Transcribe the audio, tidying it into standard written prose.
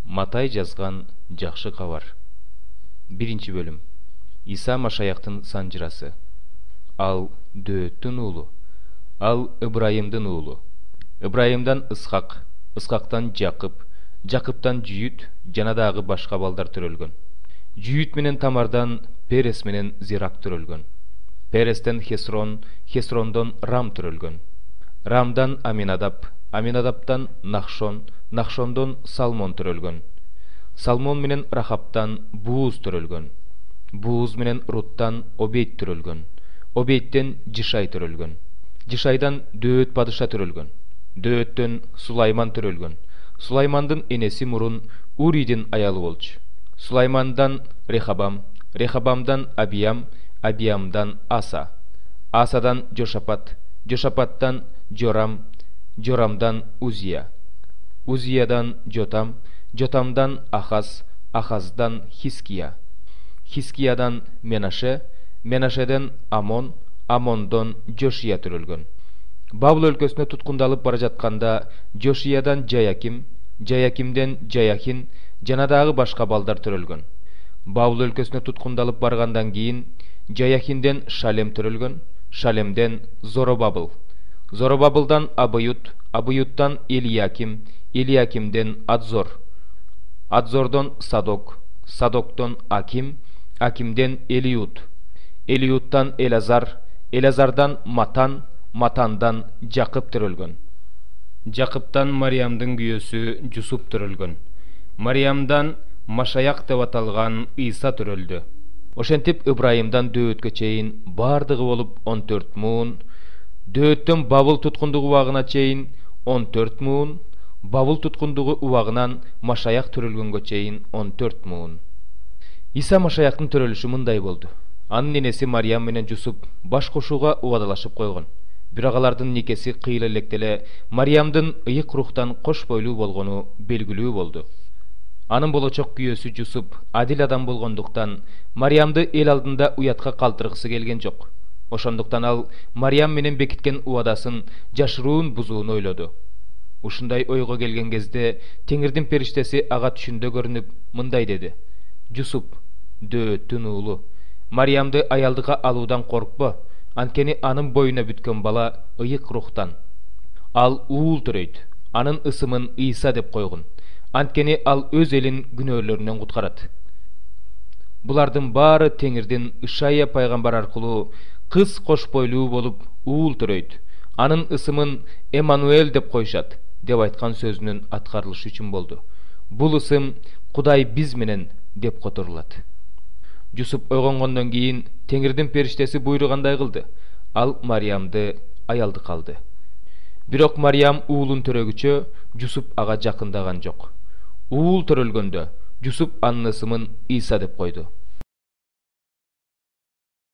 Матай жазган жакшы кабар. 1-бөлүм. Иса Машаяктын санжырасы. Ал Дөөттүн уулу. Ал Ыбрайымдын уулу. Ыбрайымдан Ысхак, Ысхактан Жакып, Жакыптан Жүйүт жана дагы башка балдар төрөлгөн. Жүйүт менен Тамардан Перес менен Зирак төрөлгөн. Перестен Хесрон, Хесрондон Рам төрөлгөн. Рамдан Аминадап, Аминадаптан Нахшон, Нахшондон Салмон төрөлгөн. Салмон менен Рахаптан Бууз төрөлгөн. Бууз менен Руттан Обейт төрөлгөн. Обейттен Жишай төрөлгөн. Жишайдан Дөөт падыша төрөлгөн. Дөөттөн Сулайман төрөлгөн. Сулаймандын энеси мурун Уридин аялы болчу. Сулаймандан Рехабам, Рехабамдан Абиям, Абиямдан Аса, Асадан Жошапат, Жошапаттан Жорам, Жорамдан Узия, Узиядан Жотам, Жотамдан Ахаз, Ахаздан Хиския, Хискиядан Менаше, Менашеден Амон, Амондон Жошия төрөлгөн. Бабыл өлкөсүнө туткундалып бара жатканда Жошиядан Жаяким, Жаякимден Жаяхин жана дагы башка балдар төрөлгөн. Бабыл өлкөсүнө туткундалып баргандан кийин Жаяхинден Шалем төрөлгөн, Шалемден Зоробабыл, Зоробабылдан Абыют, Абыюттан Илияким, Илиякимден Адзор, Адзордон Садок, Садоктон Аким, Акимден Элиют, Элиюттан Элазар, Элазардан Матан, Матандан Жакып төрөлгөн. Жакыптан Мариямдын күйөөсү Жусуп төрөлгөн. Мариямдан Машаяк деп аталган Иса төрөлдү. Ошентип Ыбрайымдан Дөөткө чейин бардыгы болуп 14 муун, Дөөттөн Бабыл туткундугу убагына чейин 14 муун, Бабыл туткундугу убагынан Машаяк төрөлгөнгө чейин 14 муун. Иса Машаяктын төрөлүшү мындай болду. Анын энеси Мариям менен Жусуп баш кошууга убадалашып койгон. Бирок алардын никеси кыйла электе Мариямдын ыйык рухтан кош бойлуу болгону белгилүү болду. Анын болочок күйөөсү Жусуп адил адам болгондуктан Мариямды эл алдында уятка калтыргысы келген жок. Ошондуктан ал Мариям менен бекиткен убадасын жашыруун бузууну ойлоду. Ушундай ойго келген кезде Теңирдин периштеси ага түшүндө көрүнүп мындай деди: Жусуп, Дөөттүн уулу, Мариямды аялдыкка алуудан коркпо, анткени анын боюна бүткөн бала ыйык рухтан. Ал уул төрөйт, анын ысымын Иса деп койгун, анткени ал өз элин күнөөлөрүнөн куткарат. Булардын баары Теңирдин Ишая пайгамбар аркылуу кыз кош бойлуу болуп уул төрөйт, анын ысымын Эммануэль деп коюшат деп айткан сөзүнүн аткарылышы үчүн болду. Бул ысым Кудай биз менен деп которулат. Жусуп ойгонгондон кийин Теңирдин периштеси буйругандай кылды. Ал Мариямды аялдыкка алды. Бирок Мариям уулун төрөгүчө Жусуп ага жакындаган жок. Уул төрөлгөндө Жусуп анын ысымын Иса деп койду.